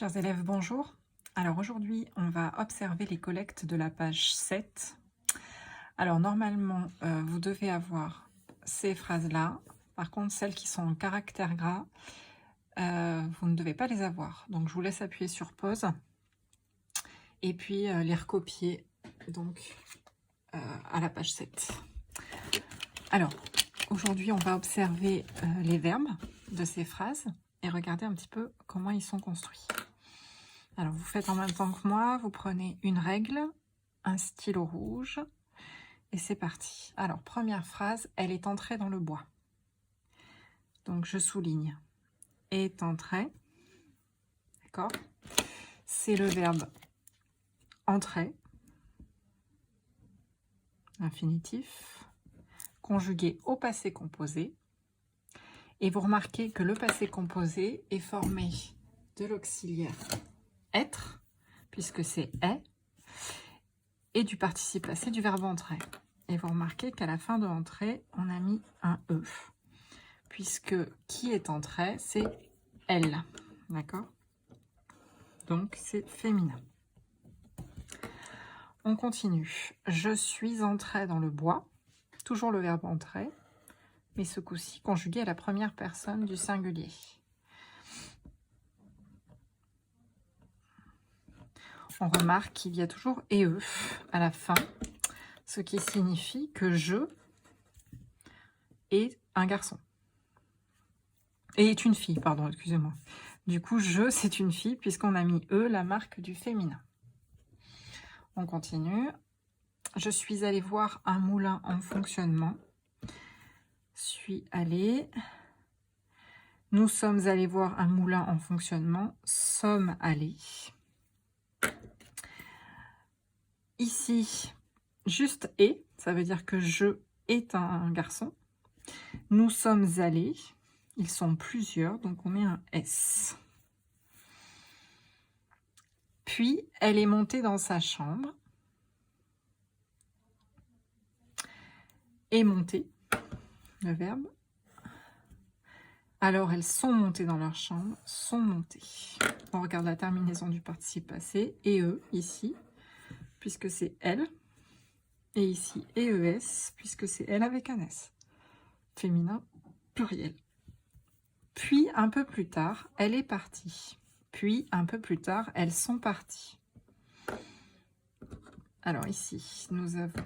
Chers élèves, bonjour. Alors aujourd'hui, on va observer les collectes de la page 7. Alors normalement, vous devez avoir ces phrases-là. Par contre, celles qui sont en caractère gras, vous ne devez pas les avoir. Donc je vous laisse appuyer sur pause et puis les recopier donc à la page 7. Alors aujourd'hui, on va observer les verbes de ces phrases et regarder un petit peu comment ils sont construits. Alors, vous faites en même temps que moi, vous prenez une règle, un stylo rouge, et c'est parti. Alors, première phrase, elle est entrée dans le bois. Donc, je souligne est entrée, d'accord? C'est le verbe entrer, infinitif, conjugué au passé composé. Et vous remarquez que le passé composé est formé de l'auxiliaire être, puisque c'est est, et du participe passé du verbe entrer. Et vous remarquez qu'à la fin de entrer, on a mis un E, puisque qui est entrée, c'est elle, d'accord? Donc c'est féminin. On continue. Je suis entrée dans le bois, toujours le verbe entrer, mais ce coup-ci conjugué à la première personne du singulier. On remarque qu'il y a toujours « e » à la fin, ce qui signifie que je est un garçon. Et est une fille, pardon, excusez-moi. Du coup, je, c'est une fille, puisqu'on a mis « e », la marque du féminin. On continue. Je suis allée voir un moulin en fonctionnement. Suis allée. Nous sommes allés voir un moulin en fonctionnement. Sommes allés. Ici, juste « et », ça veut dire que je est un garçon. Nous sommes allés. Ils sont plusieurs, donc on met un S. Puis, elle est montée dans sa chambre. Est montée, le verbe. Alors, elles sont montées dans leur chambre, sont montées. On regarde la terminaison du participe passé, et eux, ici, puisque c'est elle. Et ici, ES, puisque c'est elle avec un S. Féminin, pluriel. Puis, un peu plus tard, elle est partie. Puis, un peu plus tard, elles sont parties. Alors, ici, nous avons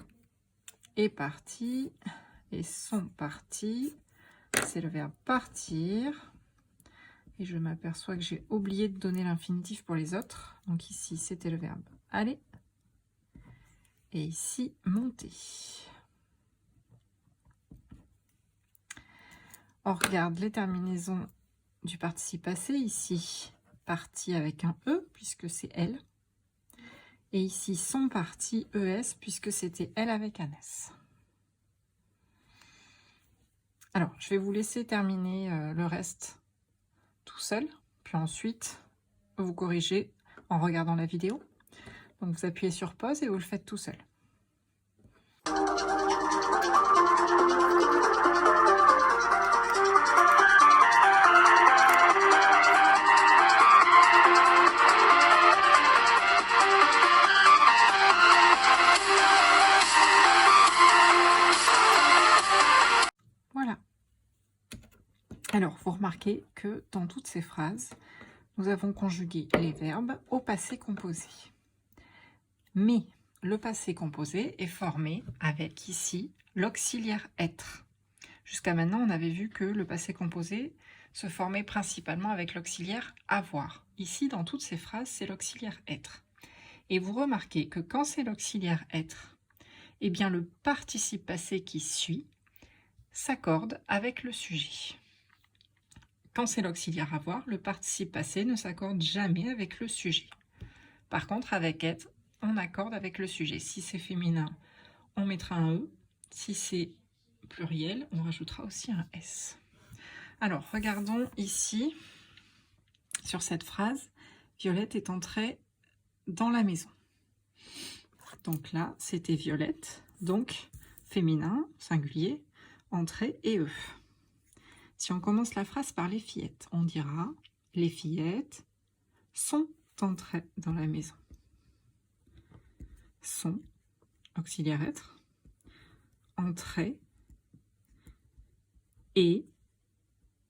est parti et sont partis. C'est le verbe partir. Et je m'aperçois que j'ai oublié de donner l'infinitif pour les autres. Donc ici, c'était le verbe aller. Et ici, monter. On regarde les terminaisons du participe passé. Ici, parti avec un E, puisque c'est elle. Et ici, sont partis, ES, puisque c'était elle avec un S. Alors, je vais vous laisser terminer le reste tout seul, puis ensuite vous corrigez en regardant la vidéo. Donc vous appuyez sur pause et vous le faites tout seul. Voilà. Alors, vous remarquez que dans toutes ces phrases, nous avons conjugué les verbes au passé composé. Mais le passé composé est formé avec ici l'auxiliaire être. Jusqu'à maintenant, on avait vu que le passé composé se formait principalement avec l'auxiliaire avoir. Ici, dans toutes ces phrases, c'est l'auxiliaire être. Et vous remarquez que quand c'est l'auxiliaire être, eh bien le participe passé qui suit s'accorde avec le sujet. Quand c'est l'auxiliaire avoir, le participe passé ne s'accorde jamais avec le sujet. Par contre, avec être, on accorde avec le sujet. Si c'est féminin, on mettra un E. Si c'est pluriel, on rajoutera aussi un S. Alors, regardons ici, sur cette phrase, Violette est entrée dans la maison. Donc là, c'était Violette, donc féminin, singulier, entrée et E. Si on commence la phrase par les fillettes, on dira les fillettes sont entrés dans la maison. Sont, auxiliaire être, entrés, et,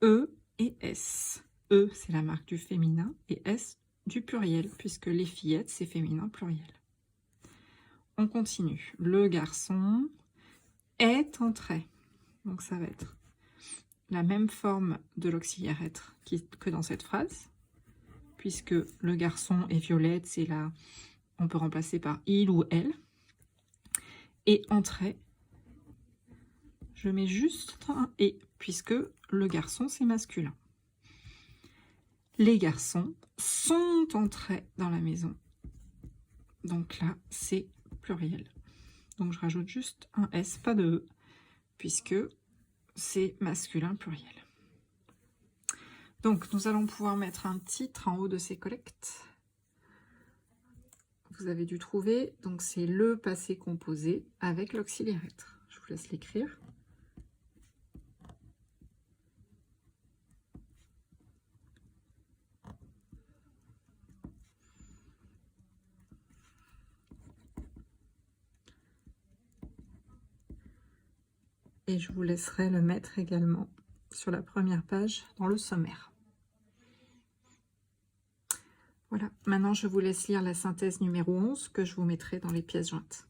E et S. E, c'est la marque du féminin, et S du pluriel, puisque les fillettes, c'est féminin pluriel. On continue. Le garçon est entré. Donc ça va être la même forme de l'auxiliaire être que dans cette phrase, puisque le garçon est violette, c'est là, on peut remplacer par il ou elle. Et entré, je mets juste un et, puisque le garçon c'est masculin. Les garçons sont entrés dans la maison. Donc là, c'est pluriel. Donc je rajoute juste un S, pas de E, puisque c'est masculin pluriel. Donc nous allons pouvoir mettre un titre en haut de ces collectes. Vous avez dû trouver, donc c'est le passé composé avec l'auxiliaire être. Je vous laisse l'écrire. Et je vous laisserai le mettre également sur la première page dans le sommaire. Voilà, maintenant je vous laisse lire la synthèse numéro 11 que je vous mettrai dans les pièces jointes.